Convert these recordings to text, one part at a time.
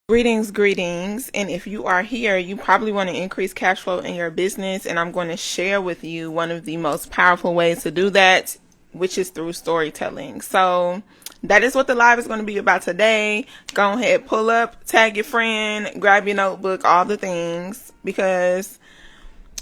Greetings. And if you are here, you probably want to increase cash flow in your business. And I'm going to share with you one of the most powerful ways to do that, which is through storytelling. So that is what the live is going to be about today. Go ahead, pull up, tag your friend, grab your notebook, all the things, because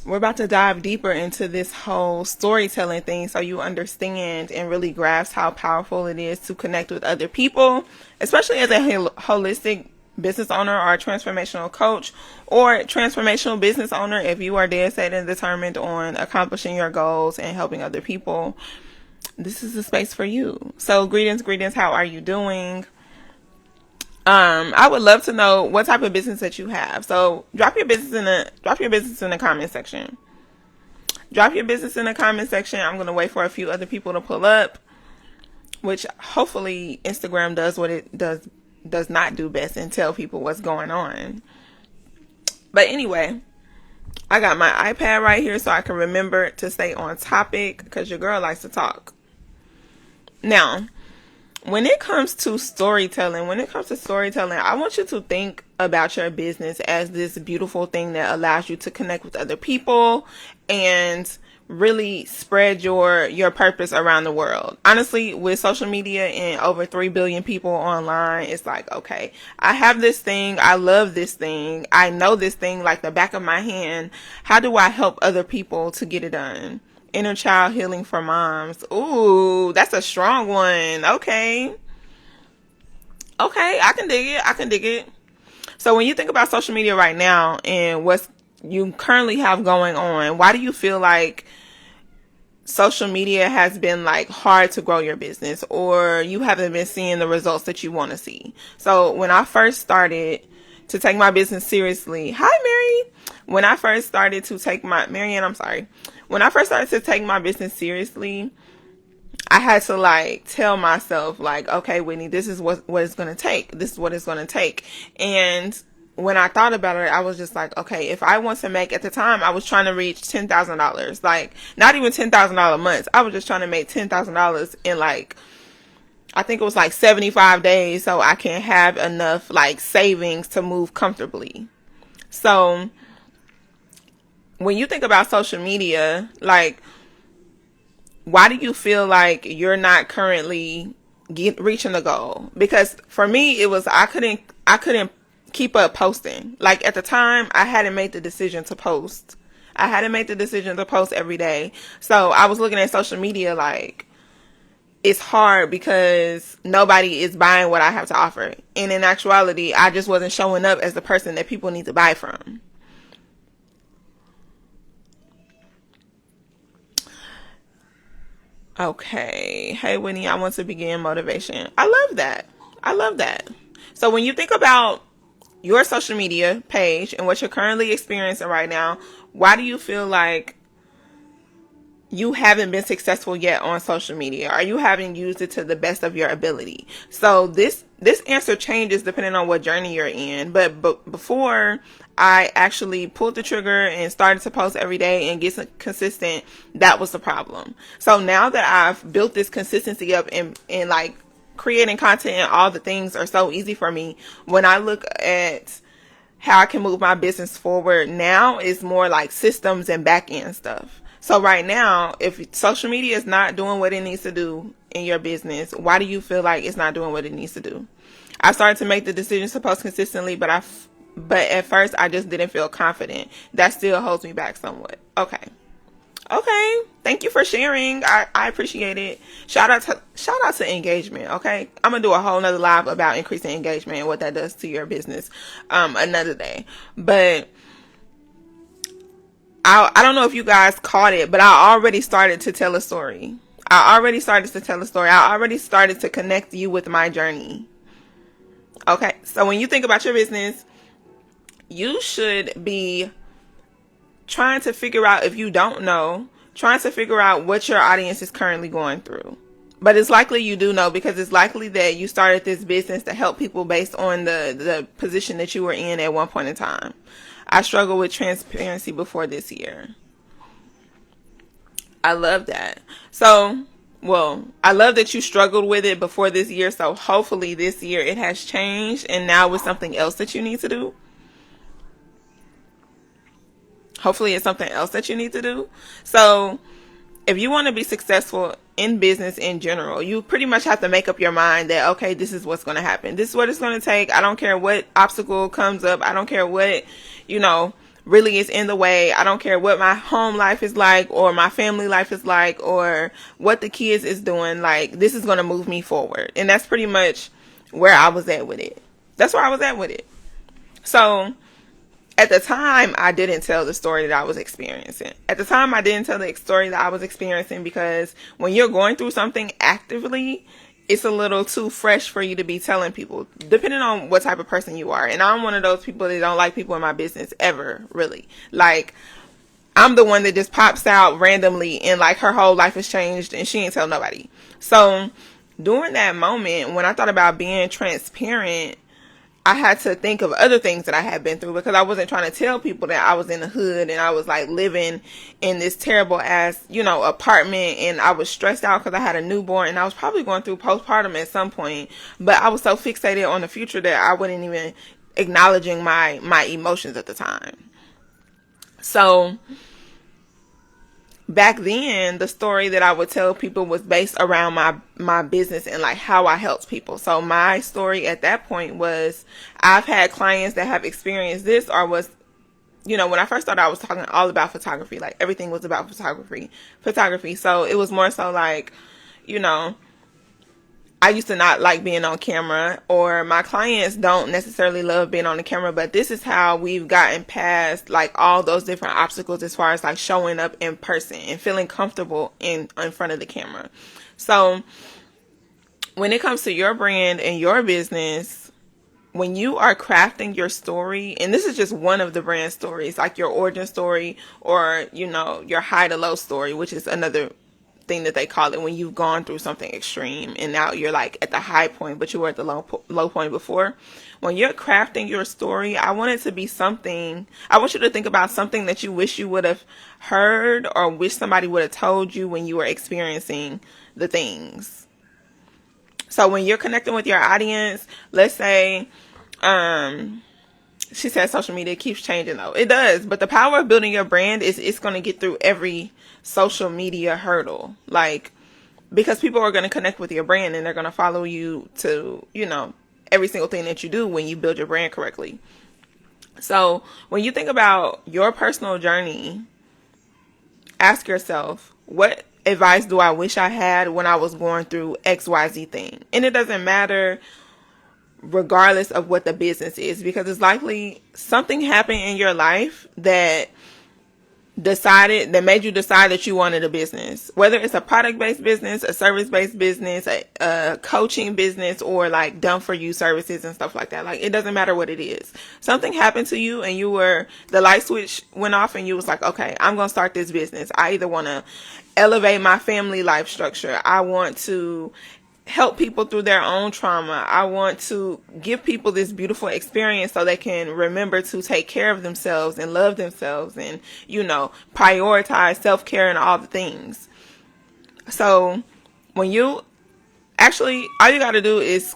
we're about to dive deeper into this whole storytelling thing so you understand and really grasp how powerful it is to connect with other people, especially as a holistic business owner or a transformational coach or transformational business owner. If you are dead set and determined on accomplishing your goals and helping other people, this is the space for you. So greetings. How are you doing? I would love to know what type of business that you have. So drop your business in the comment section. Drop your business in the comment section. I'm going to wait for a few other people to pull up, which hopefully Instagram does what it does not do best and tell people what's going on. But anyway, I got my iPad right here so I can remember to stay on topic because your girl likes to talk. Now, when it comes to storytelling, I want you to think about your business as this beautiful thing that allows you to connect with other people and really spread your purpose around the world. Honestly, with social media and over 3 billion people online, it's like, okay, I have this thing. I love this thing. I know this thing like the back of my hand. How do I help other people to get it done? Inner child healing for moms. Ooh, that's a strong one. Okay, I can dig it. So when you think about social media right now and what you currently have going on, why do you feel like social media has been like hard to grow your business, or you haven't been seeing the results that you want to see? So when I first started to take my business seriously, when I first started to take my business seriously, I had to like tell myself like, okay, Whitney, this is what it's going to take. This is what it's going to take. And when I thought about it, I was just like, okay, if I want to make, at the time, I was trying to reach $10,000, like not even $10,000 months. I was just trying to make $10,000 in like, I think it was like 75 days. So I can have enough like savings to move comfortably. So when you think about social media, like, why do you feel like you're not currently reaching the goal? Because for me, it was, I couldn't keep up posting. Like at the time, I hadn't made the decision to post. Every day. So I was looking at social media like it's hard because nobody is buying what I have to offer. And in actuality, I just wasn't showing up as the person that people need to buy from. Okay. Hey, Winnie, I want to begin motivation. I love that. So when you think about your social media page and what you're currently experiencing right now, why do you feel like you haven't been successful yet on social media, or you haven't used it to the best of your ability? So this answer changes depending on what journey you're in. But before I actually pulled the trigger and started to post every day and get consistent, that was the problem. So now that I've built this consistency up and like creating content and all the things are so easy for me, when I look at how I can move my business forward now, it's more like systems and back end stuff. So right now, if social media is not doing what it needs to do in your business, why do you feel like it's not doing what it needs to do? I started to make the decision to post consistently, but at first I just didn't feel confident. That still holds me back somewhat. Okay. Thank you for sharing. I appreciate it. Shout out to engagement. Okay. I'm going to do a whole nother live about increasing engagement and what that does to your business, another day. But I don't know if you guys caught it, but I already started to tell a story. I already started to connect you with my journey. Okay. So when you think about your business, you should be trying to figure out, if you don't know, trying to figure out what your audience is currently going through. But it's likely you do know, because it's likely that you started this business to help people based on the position that you were in at one point in time. I struggled with transparency before this year. I love that. So Well, I love that you struggled with it before this year, so hopefully this year it has changed and now it's something else that you need to do. Hopefully it's something else that you need to do. So if you want to be successful in business in general, you pretty much have to make up your mind that, okay, this is what's going to happen. This is what it's going to take. I don't care what obstacle comes up. I don't care what, really is in the way. I don't care what my home life is like or my family life is like or what the kids is doing. Like, this is going to move me forward. And that's pretty much where I was at with it. That's where I was at with it. So at the time, I didn't tell the story that I was experiencing. At the time, I didn't tell the story that I was experiencing because when you're going through something actively, it's a little too fresh for you to be telling people, depending on what type of person you are. And I'm one of those people that don't like people in my business ever, really. Like, I'm the one that just pops out randomly and like her whole life has changed and she ain't tell nobody. So during that moment, when I thought about being transparent, I had to think of other things that I had been through because I wasn't trying to tell people that I was in the hood and I was like living in this terrible ass, apartment, and I was stressed out because I had a newborn and I was probably going through postpartum at some point, but I was so fixated on the future that I wasn't even acknowledging my emotions at the time. So back then, the story that I would tell people was based around my business and like how I helped people. So my story at that point was I've had clients that have experienced this or was, when I first started, I was talking all about photography. Like everything was about photography. So it was more so like, I used to not like being on camera, or my clients don't necessarily love being on the camera, but this is how we've gotten past like all those different obstacles as far as like showing up in person and feeling comfortable in front of the camera. So when it comes to your brand and your business, when you are crafting your story, and this is just one of the brand stories, like your origin story or, your high to low story, which is another thing that they call it when you've gone through something extreme and now you're like at the high point, but you were at the low point before. When you're crafting your story, I want it to be something, I want you to think about something that you wish you would have heard or wish somebody would have told you when you were experiencing the things. So when you're connecting with your audience, let's say, she said social media keeps changing though. It does, but the power of building your brand is it's going to get through every social media hurdle. Like, because people are going to connect with your brand and they're going to follow you to, every single thing that you do when you build your brand correctly. So when you think about your personal journey, ask yourself, what advice do I wish I had when I was going through XYZ thing? And it doesn't matter regardless of what the business is, because it's likely something happened in your life that made you decide that you wanted a business, whether it's a product-based business, a service-based business, a coaching business, or like done for you services and stuff like that. Like, it doesn't matter what it is. Something happened to you and the light switch went off and you was like, okay, I'm going to start this business. I either want to elevate my family life structure. I want to help people through their own trauma. I want to give people this beautiful experience so they can remember to take care of themselves and love themselves and, prioritize self-care and all the things. So when all you got to do is,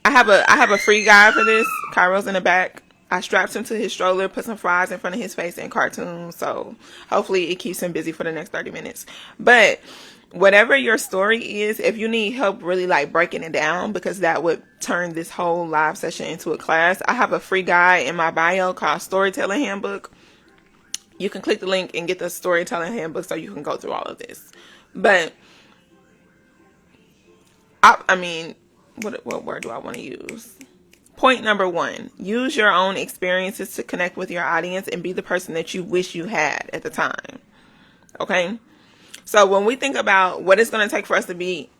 I have a free guide for this. Cairo's in the back. I strapped him to his stroller, put some fries in front of his face and cartoons. So hopefully it keeps him busy for the next 30 minutes. But whatever your story is, if you need help really like breaking it down, because that would turn this whole live session into a class, I have a free guide in my bio called Storytelling Handbook. You can click the link and get the Storytelling Handbook so you can go through all of this. But what word do I want to use? Point number 1, use your own experiences to connect with your audience and be the person that you wish you had at the time. Okay? So when we think about what it's going to take for us to be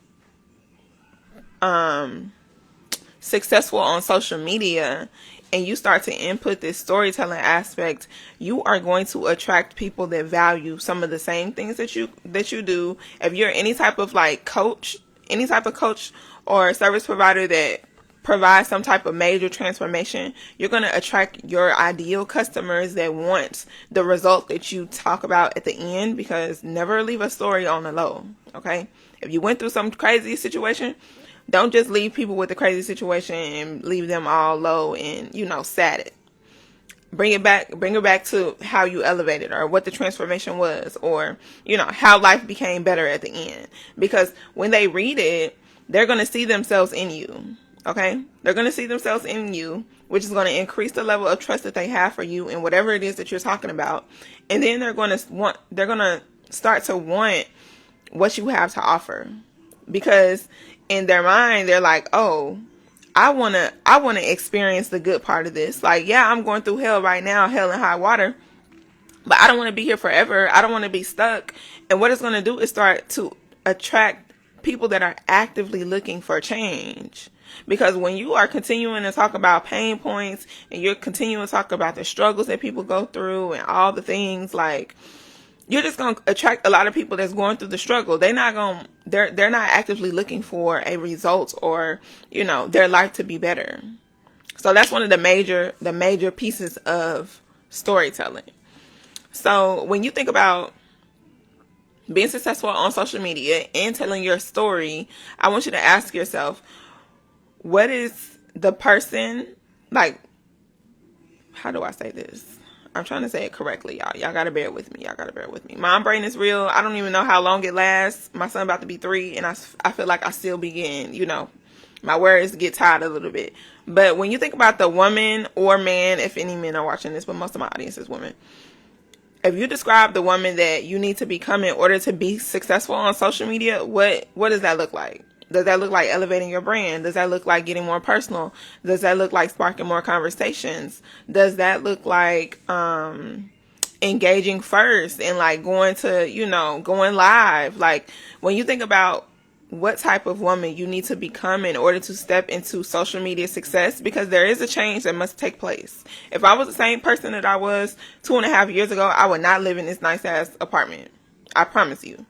successful on social media, and you start to input this storytelling aspect, you are going to attract people that value some of the same things that you do. If you're any type of coach or service provider that provide some type of major transformation, you're going to attract your ideal customers that want the result that you talk about at the end, because never leave a story on the low. Okay. If you went through some crazy situation, don't just leave people with the crazy situation and leave them all low and, sad. Bring it back to how you elevated or what the transformation was, or, how life became better at the end. Because when they read it, they're going to see themselves in you. Okay? They're going to see themselves in you, which is going to increase the level of trust that they have for you and whatever it is that you're talking about. And then they're going to start to want what you have to offer. Because in their mind, they're like, oh, I want to experience the good part of this. Like, yeah, I'm going through hell right now, hell and high water, but I don't want to be here forever. I don't want to be stuck. And what it's going to do is start to attract people that are actively looking for change. Because when you are continuing to talk about pain points and you're continuing to talk about the struggles that people go through and all the things, like, you're just going to attract a lot of people that's going through the struggle. They're not actively looking for a result or, their life to be better. So that's one of the major pieces of storytelling. So when you think about being successful on social media and telling your story, I want you to ask yourself, what is the person, like, how do I say this? I'm trying to say it correctly, y'all. Y'all gotta bear with me. Mom brain is real. I don't even know how long it lasts. My son about to be 3, and I feel like I still be getting, my words get tired a little bit. But when you think about the woman or man, if any men are watching this, but most of my audience is women. If you describe the woman that you need to become in order to be successful on social media, what does that look like? Does that look like elevating your brand? Does that look like getting more personal? Does that look like sparking more conversations? Does that look like engaging first and like going live? Like, when you think about what type of woman you need to become in order to step into social media success, because there is a change that must take place. If I was the same person that I was 2.5 years ago, I would not live in this nice ass apartment. I promise you.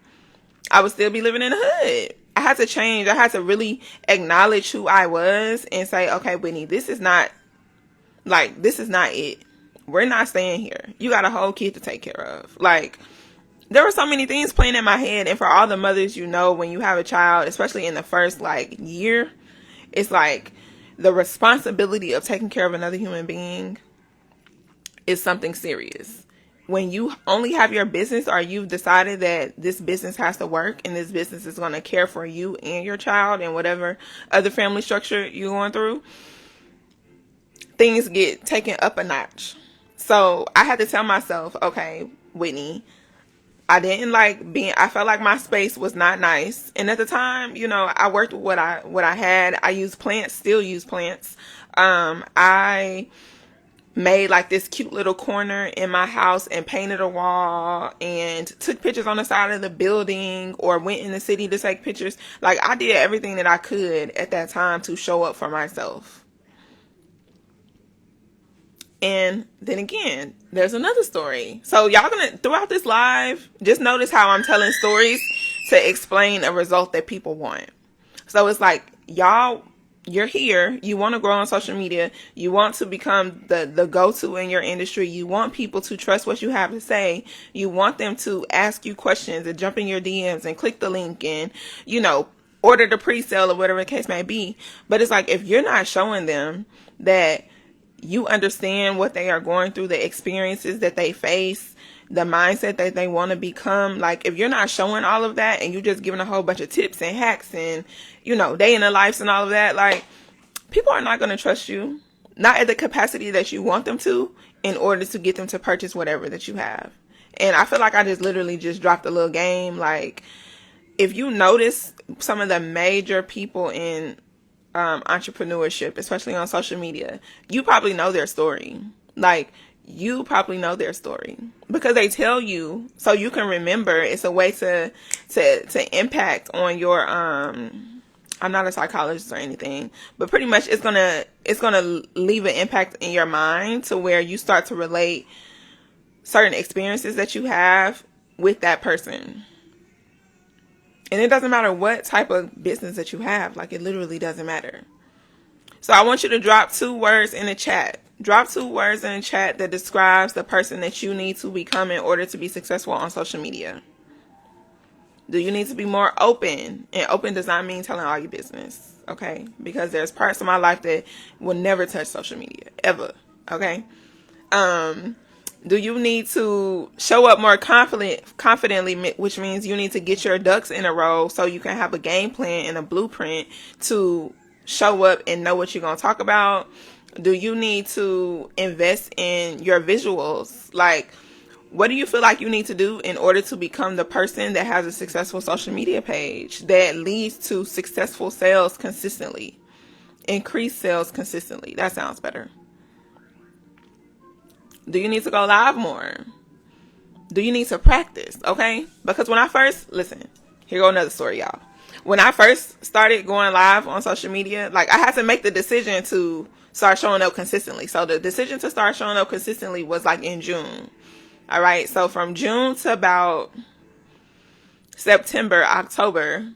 I would still be living in the hood. I had to change. I had to really acknowledge who I was and say, okay, Whitney, this is not it. We're not staying here. You got a whole kid to take care of. Like, there were so many things playing in my head. And for all the mothers, when you have a child, especially in the first year, it's like the responsibility of taking care of another human being is something serious. When you only have your business, or you've decided that this business has to work and this business is going to care for you and your child and whatever other family structure you're going through, things get taken up a notch. So I had to tell myself, okay, Whitney, I felt like my space was not nice. And at the time, I worked with what I had. I used plants, still use plants. I made like this cute little corner in my house and painted a wall and took pictures on the side of the building, or went in the city to take pictures. Like, I did everything that I could at that time to show up for myself. And then again, there's another story. So y'all throughout this live, just notice how I'm telling stories to explain a result that people want. So it's like, you're here, you want to grow on social media, you want to become the go-to in your industry, you want people to trust what you have to say, you want them to ask you questions and jump in your DMs and click the link and, order the pre-sale or whatever the case may be. But it's like, if you're not showing them that you understand what they are going through, the experiences that they face, the mindset that they want to become, like, if you're not showing all of that and you're just giving a whole bunch of tips and hacks and, day in the lives and all of that, like, people are not going to trust you, not at the capacity that you want them to, in order to get them to purchase whatever that you have. And I feel like I just literally just dropped a little game. Like, if you notice some of the major people in entrepreneurship, especially on social media, you probably know their story. Like, you probably know their story because they tell you so you can remember. It's a way to impact on your I'm not a psychologist or anything, but pretty much it's gonna leave an impact in your mind to where you start to relate certain experiences that you have with that person. And it doesn't matter what type of business that you have. Like, it literally doesn't matter. So I want you to drop 2 words in the chat. Drop 2 words in the chat that describes the person that you need to become in order to be successful on social media. Do you need to be more open? And open does not mean telling all your business, okay? Because there's parts of my life that will never touch social media, ever, okay? Do you need to show up more confidently, which means you need to get your ducks in a row so you can have a game plan and a blueprint to show up and know what you're going to talk about? Do you need to invest in your visuals? Like, what do you feel like you need to do in order to become the person that has a successful social media page that leads to successful sales consistently? Increase sales consistently. That sounds better. Do you need to go live more? Do you need to practice? Okay? Because when I first, listen, here go another story, y'all. When I first started going live on social media, like, I had to make the decision to start showing up consistently. So the decision to start showing up consistently was like in June. All right. So from June to about September, October,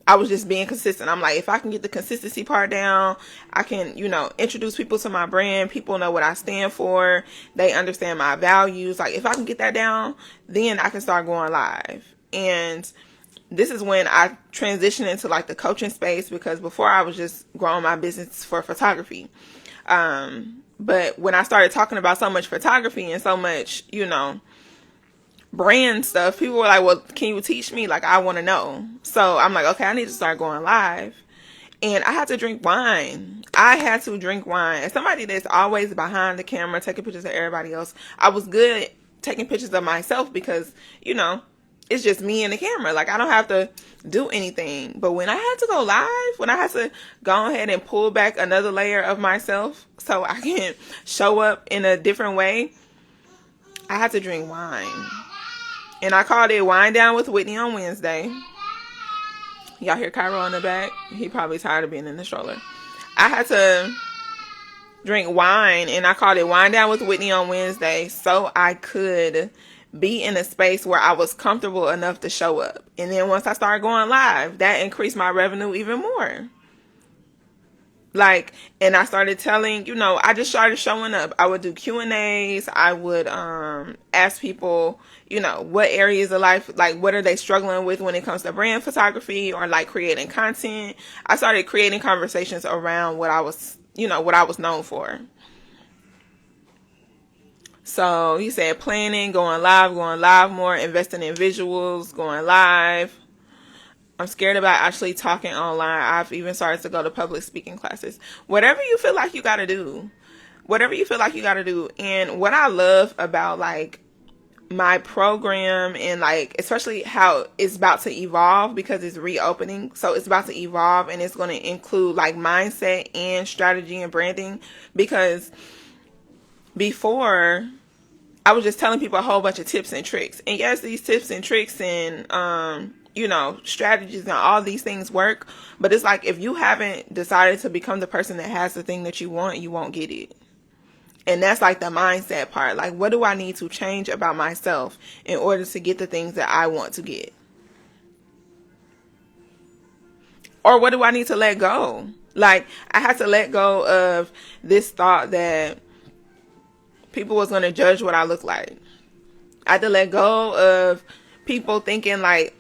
I was just being consistent. I'm like, if I can get the consistency part down, I can, introduce people to my brand. People know what I stand for. They understand my values. Like, if I can get that down, then I can start going live. And this is when I transitioned into like the coaching space, because before I was just growing my business for photography. But when I started talking about so much photography and so much, brand stuff, people were like, well, can you teach me? Like, I want to know. So I'm like, okay, I need to start going live. And I had to drink wine. I had to drink wine. As somebody that's always behind the camera, taking pictures of everybody else, I was good taking pictures of myself because, it's just me and the camera. Like, I don't have to do anything. But when I had to go live, when I had to go ahead and pull back another layer of myself so I can show up in a different way, I had to drink wine. And I called it Wine Down with Whitney on Wednesday. Y'all hear Cairo in the back? He probably tired of being in the stroller. I had to drink wine, and I called it Wine Down with Whitney on Wednesday so I could be in a space where I was comfortable enough to show up. And then once I started going live, that increased my revenue even more. Like, and I started telling, I just started showing up. I would do Q&As. I would ask people, what areas of life, like, what are they struggling with when it comes to brand photography or like creating content. I started creating conversations around what I was, what I was known for. So he said planning, going live more, investing in visuals, going live. I'm scared about actually talking online. I've even started to go to public speaking classes. Whatever you feel like you got to do. And what I love about like my program and like, especially how it's about to evolve because it's reopening. So it's about to evolve and it's going to include like mindset and strategy and branding, because before I was just telling people a whole bunch of tips and tricks. And yes, these tips and tricks and, strategies and all these things work. But it's like, if you haven't decided to become the person that has the thing that you want, you won't get it. And that's like the mindset part. Like, what do I need to change about myself in order to get the things that I want to get? Or what do I need to let go? Like, I had to let go of this thought that people was going to judge what I look like. I had to let go of people thinking like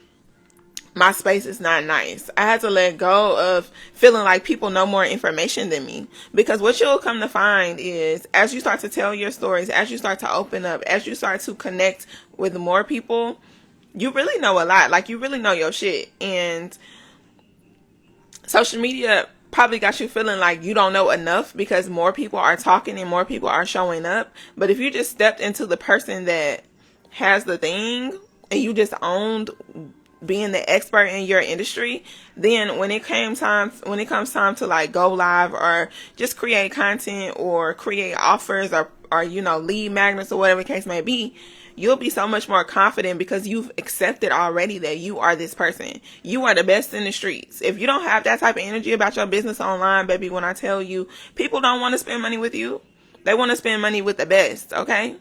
my space is not nice. I had to let go of feeling like people know more information than me. Because what you'll come to find is, as you start to tell your stories, as you start to open up, as you start to connect with more people, you really know a lot. Like, you really know your shit. And social media probably got you feeling like you don't know enough because more people are talking and more people are showing up. But if you just stepped into the person that has the thing and you just owned being the expert in your industry, then when it comes time to like go live or just create content or create offers or lead magnets or whatever the case may be, you'll be so much more confident because you've accepted already that you are this person. You are the best in the streets. If you don't have that type of energy about your business online, baby, when I tell you, people don't want to spend money with you. They want to spend money with the best, okay?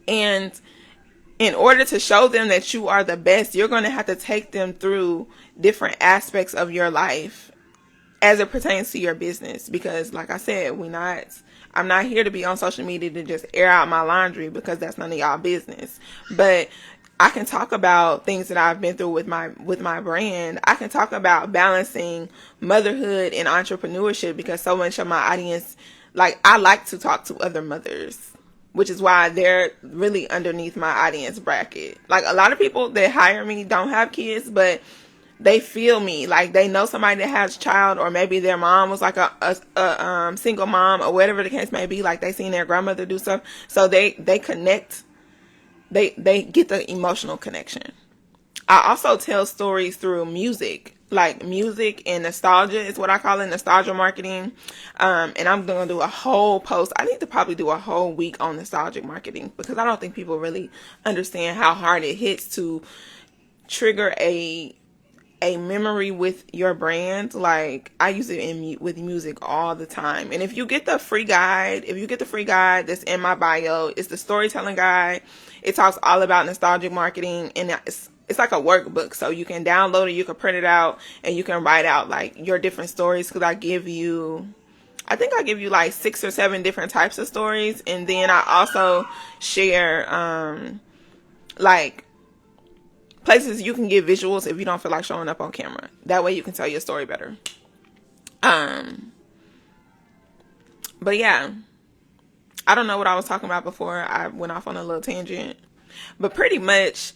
And in order to show them that you are the best, you're going to have to take them through different aspects of your life as it pertains to your business. Because like I said, I'm not here to be on social media to just air out my laundry, because that's none of y'all business. But I can talk about things that I've been through with my brand. I can talk about balancing motherhood and entrepreneurship, because so much of my audience, like, I like to talk to other mothers, which is why they're really underneath my audience bracket. Like, a lot of people that hire me don't have kids, but they feel me. Like, they know somebody that has a child, or maybe their mom was like a single mom, or whatever the case may be. Like, they seen their grandmother do stuff, so they connect. They get the emotional connection. I also tell stories through music, like music and nostalgia is what I call it, nostalgia marketing. And I'm going to do a whole post. I need to probably do a whole week on nostalgic marketing, because I don't think people really understand how hard it hits to trigger a memory with your brand. Like, I use it with music all the time. And if you get the free guide, that's in my bio, it's the storytelling guide. It talks all about nostalgic marketing, and it's like a workbook. So you can download it, you can print it out, and you can write out like your different stories. Cause I think I give you like 6 or 7 different types of stories. And then I also share, like, places you can get visuals if you don't feel like showing up on camera. That way you can tell your story better. But yeah, I don't know what I was talking about before. I went off on a little tangent. But pretty much,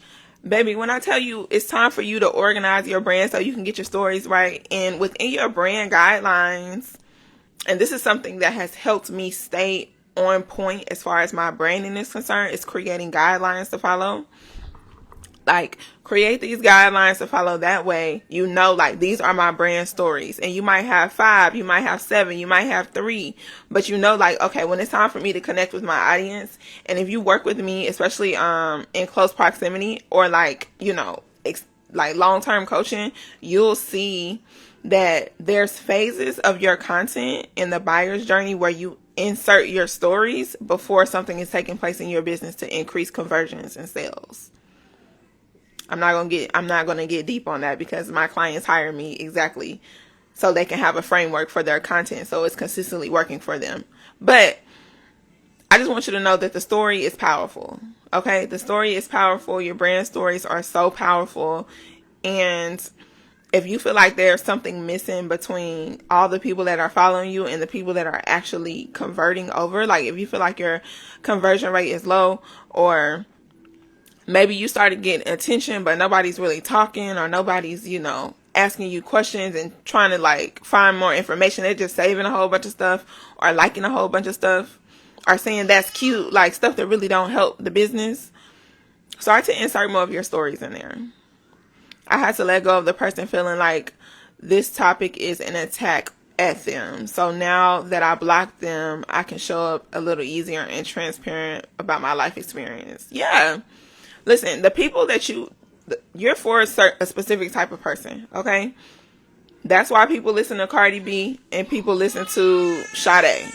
baby, when I tell you it's time for you to organize your brand so you can get your stories right, and within your brand guidelines, and this is something that has helped me stay on point as far as my branding is concerned, is creating guidelines to follow. Like, create these guidelines to follow. That way, you know, like, these are my brand stories. And you might have 5, you might have 7, you might have 3. But you know, like, okay, when it's time for me to connect with my audience, and if you work with me, especially in close proximity, or like, you know, like long-term coaching, you'll see that there's phases of your content in the buyer's journey where you insert your stories before something is taking place in your business to increase conversions and sales. I'm not going to get deep on that, because my clients hire me exactly so they can have a framework for their content, so it's consistently working for them. But I just want you to know that the story is powerful. Okay? The story is powerful. Your brand stories are so powerful. And if you feel like there's something missing between all the people that are following you and the people that are actually converting over, like if you feel like your conversion rate is low, or maybe you started getting attention, but nobody's really talking, or nobody's, you know, asking you questions and trying to like find more information. They're just saving a whole bunch of stuff, or liking a whole bunch of stuff, or saying that's cute, like stuff that really don't help the business. Start to insert more of your stories in there. I had to let go of the person feeling like this topic is an attack at them. So now that I blocked them, I can show up a little easier and transparent about my life experience. Yeah. Listen, the people that you're for a specific type of person, okay? That's why people listen to Cardi B and people listen to Sade.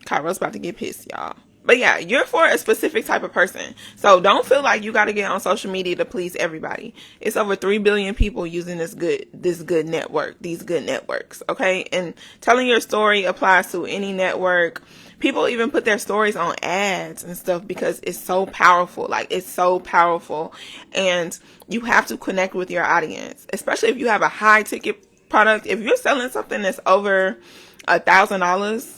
Kyro's about to get pissed, y'all. But yeah, you're for a specific type of person. So don't feel like you got to get on social media to please everybody. It's over 3 billion people using this good network, these good networks, okay? And telling your story applies to any network. People even put their stories on ads and stuff because it's so powerful. Like, it's so powerful. And you have to connect with your audience, especially if you have a high ticket product. If you're selling something that's over $1,000,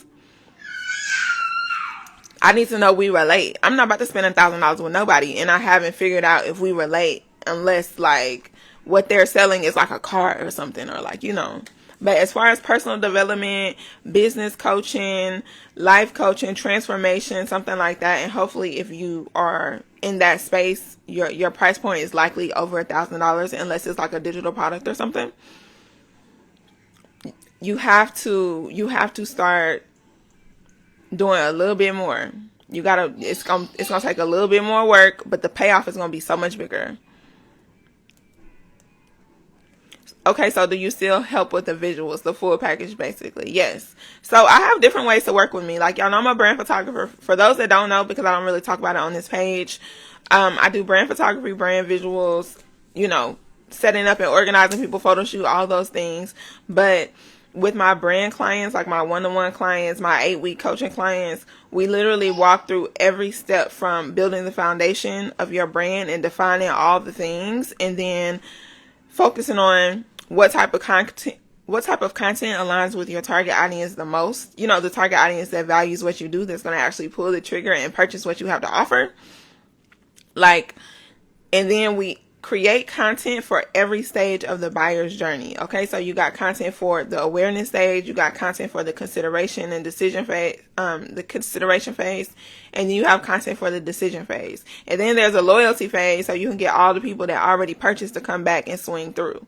I need to know we relate. I'm not about to spend $1,000 with nobody, and I haven't figured out if we relate, unless like what they're selling is like a car or something, or like, you know. But as far as personal development, business coaching, life coaching, transformation, something like that, and hopefully if you are in that space, your price point is likely over $1,000, unless it's like a digital product or something. You have to start doing a little bit more. It's gonna take a little bit more work, but the payoff is gonna be so much bigger. Okay, so do you still help with the visuals, the full package, basically? Yes. So I have different ways to work with me. Like, y'all know I'm a brand photographer. For those that don't know, because I don't really talk about it on this page, I do brand photography, brand visuals, you know, setting up and organizing people, photo shoot, all those things. But with my brand clients, like my one-on-one clients, my 8-week coaching clients, we literally walk through every step from building the foundation of your brand and defining all the things, and then focusing on what type of content aligns with your target audience the most. You know, the target audience that values what you do, that's going to actually pull the trigger and purchase what you have to offer. Like, and then we create content for every stage of the buyer's journey. Okay, so you got content for the awareness stage, you got content for the consideration and decision phase, and then you have content for the decision phase. And then there's a loyalty phase, so you can get all the people that already purchased to come back and swing through.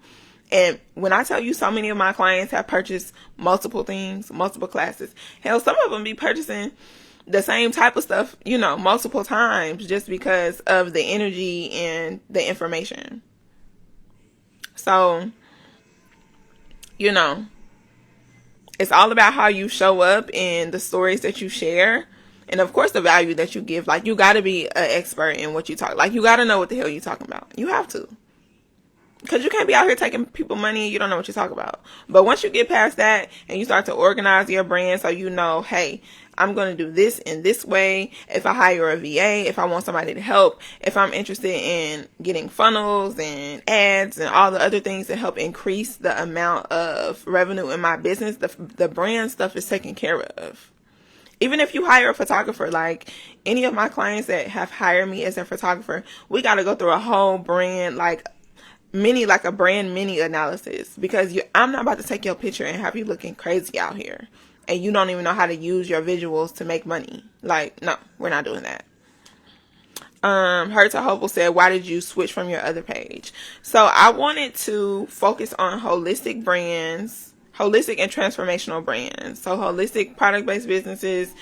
And when I tell you, so many of my clients have purchased multiple things, multiple classes. Hell, some of them be purchasing the same type of stuff, you know, multiple times, just because of the energy and the information. So, you know, it's all about how you show up and the stories that you share. And of course, the value that you give. Like, you got to be an expert in what you talk. Like, you got to know what the hell you're talking about. You have to. Because you can't be out here taking people money, you don't know what you talk about. But once you get past that and you start to organize your brand, so you know, hey, I'm going to do this in this way. If I hire a VA, if I want somebody to help, if I'm interested in getting funnels and ads and all the other things that help increase the amount of revenue in my business, the brand stuff is taken care of. Even if you hire a photographer, like any of my clients that have hired me as a photographer, we got to go through a whole brand, like a brand mini analysis, because I'm not about to take your picture and have you looking crazy out here and you don't even know how to use your visuals to make money. Like, no, we're not doing that. Herta Hopeful said, why did you switch from your other page? So I wanted to focus on holistic brands, holistic and transformational brands. So holistic product-based businesses,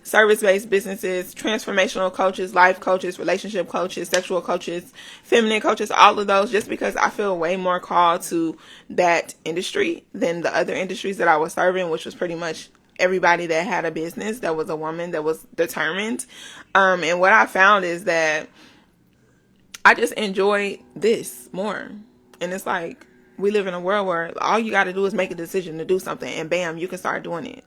service-based businesses, transformational coaches, life coaches, relationship coaches, sexual coaches, feminine coaches, all of those, just because I feel way more called to that industry than the other industries that I was serving, which was pretty much everybody that had a business, that was a woman, that was determined. And what I found is that I just enjoy this more. And it's like, we live in a world where all you got to do is make a decision to do something, and bam, you can start doing it.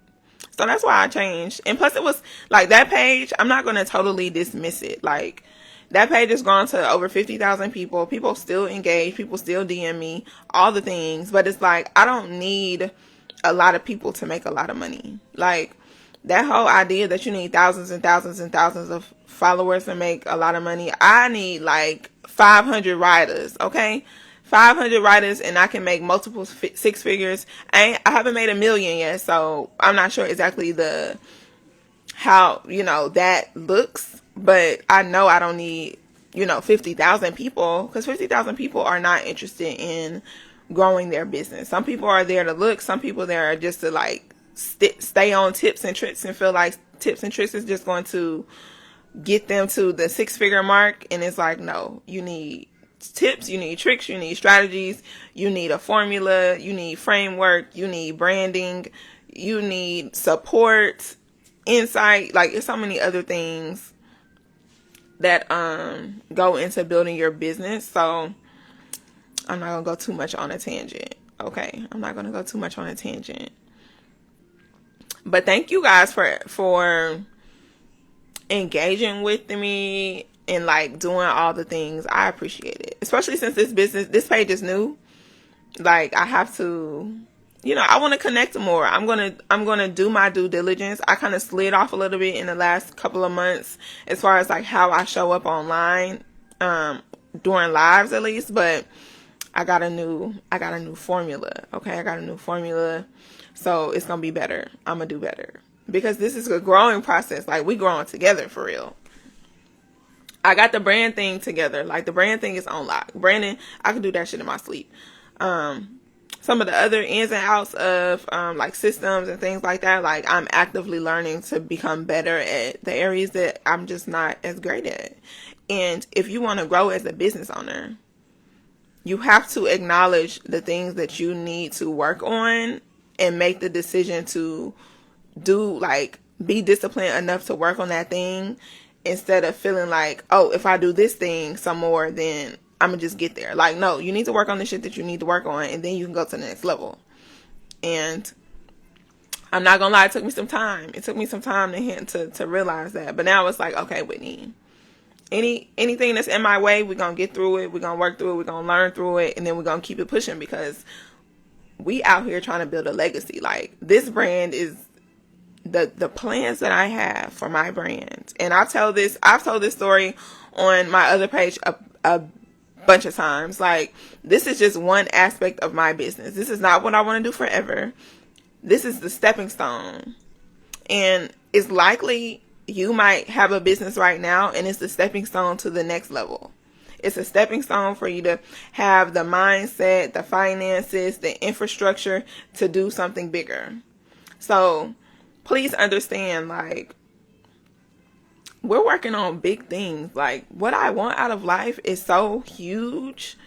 So that's why I changed. And plus, it was like that page, I'm not going to totally dismiss it. Like, that page has gone to over 50,000 people. People still engage. People still DM me, all the things. But it's like, I don't need a lot of people to make a lot of money. Like, that whole idea that you need thousands and thousands and thousands of followers to make a lot of money. I need like 500 writers, okay? 500 writers, and I can make multiple six figures. I haven't made $1 million yet, so I'm not sure exactly how that looks, but I know I don't need 50,000 people, because 50,000 people are not interested in growing their business. Some people are there to look. Some people there are just to like stay on tips and tricks and feel like tips and tricks is just going to get them to the 6-figure mark. And it's like, no, you need tips, you need tricks, you need strategies, you need a formula, you need framework, you need branding, you need support, insight. Like, it's so many other things that go into building your business. So I'm not gonna go too much on a tangent. Okay, I'm not gonna go too much on a tangent. But thank you guys for engaging with me and like doing all the things. I appreciate it, especially since this page is new. Like, I have to, I want to connect more. I'm gonna do my due diligence. I kind of slid off a little bit in the last couple of months as far as like how I show up online, during lives at least. But I got a new formula. Okay, I got a new formula, so it's gonna be better. I'm gonna do better, because this is a growing process. Like, we growing together for real. I got the brand thing together. Like, the brand thing is on lock. Branding, I can do that shit in my sleep. Some of the other ins and outs of like systems and things like that, like, I'm actively learning to become better at the areas that I'm just not as great at. And if you want to grow as a business owner, you have to acknowledge the things that you need to work on and make the decision to be disciplined enough to work on that thing, instead of feeling like, oh, if I do this thing some more, then I'm gonna just get there. Like, no, you need to work on the shit that you need to work on, and then you can go to the next level. And I'm not gonna lie, it took me some time. It took me some time to realize that. But now it's like, okay, Whitney, anything that's in my way, we're gonna get through it, we're gonna work through it, we're gonna learn through it, and then we're gonna keep it pushing, because we out here trying to build a legacy. Like, this brand is the plans that I have for my brand. And I've told this story on my other page a bunch of times. Like, this is just one aspect of my business. This is not what I want to do forever. This is the stepping stone. And it's likely you might have a business right now, and it's the stepping stone to the next level. It's a stepping stone for you to have the mindset, the finances, the infrastructure to do something bigger. So please understand, like, we're working on big things. Like, what I want out of life is so huge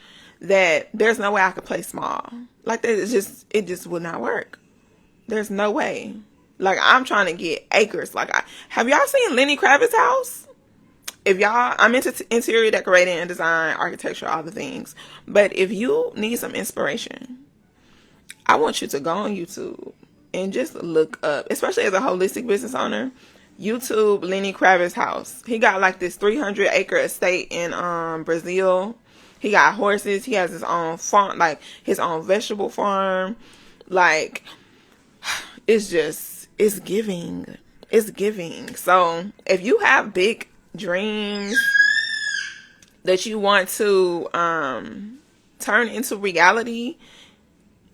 that there's no way I could play small. Like, it just would not work. There's no way. Like, I'm trying to get acres. Like, have y'all seen Lenny Kravitz's house? If y'all, I'm into interior decorating and design, architecture, all the things. But if you need some inspiration, I want you to go on YouTube and just look up, especially as a holistic business owner, YouTube Lenny Kravitz's house. He got like this 300-acre estate in Brazil. He got horses. He has his own farm, like his own vegetable farm. Like, it's giving. It's giving. So if you have big dreams that you want to turn into reality,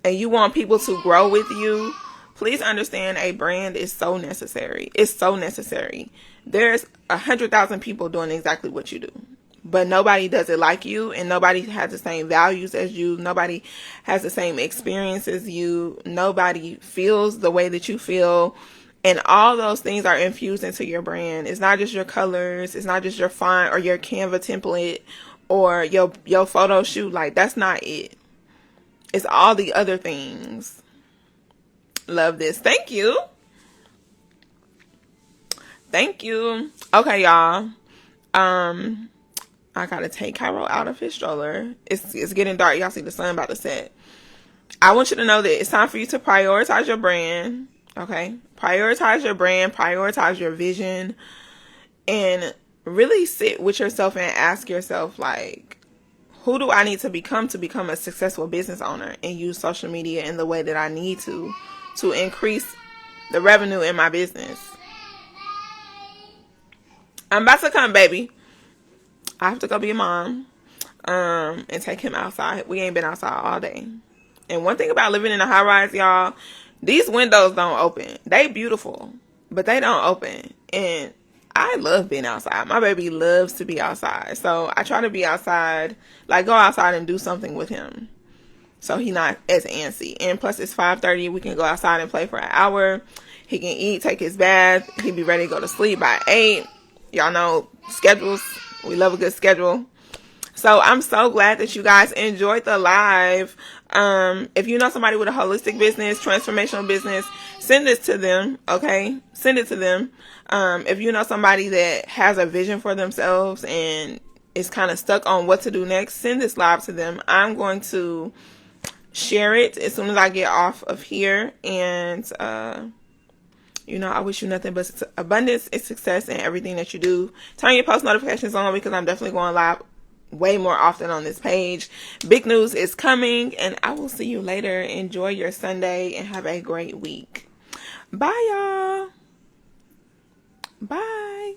and you want people to grow with you, please understand a brand is so necessary. It's so necessary. There's 100,000 people doing exactly what you do, but nobody does it like you, and nobody has the same values as you. Nobody has the same experience as you. Nobody feels the way that you feel. And all those things are infused into your brand. It's not just your colors. It's not just your font or your Canva template or your photo shoot. Like, that's not it. It's all the other things. Love this. Thank you. Thank you. Okay, y'all. I gotta take Cairo out of his stroller. It's getting dark. Y'all see the sun about to set. I want you to know that it's time for you to prioritize your brand. Okay? Prioritize your brand. Prioritize your vision. And really sit with yourself and ask yourself, like, who do I need to become a successful business owner, and use social media in the way that I need to increase the revenue in my business. I'm about to come, baby. I have to go be a mom and take him outside. We ain't been outside all day. And one thing about living in a high rise, y'all, these windows don't open. They beautiful, but they don't open. And I love being outside. My baby loves to be outside. So I try to be outside, like go outside and do something with him, so he not as antsy. And plus it's 5:30. We can go outside and play for an hour. He can eat, take his bath. He'll be ready to go to sleep by 8. Y'all know schedules. We love a good schedule. So I'm so glad that you guys enjoyed the live. If you know somebody with a holistic business, transformational business, send this to them. Okay. Send it to them. If you know somebody that has a vision for themselves and is kind of stuck on what to do next, send this live to them. I'm going to share it as soon as I get off of here. And, I wish you nothing but abundance and success in everything that you do. Turn your post notifications on, because I'm definitely going live way more often on this page. Big news is coming, and I will see you later. Enjoy your Sunday and have a great week. Bye, y'all. Bye.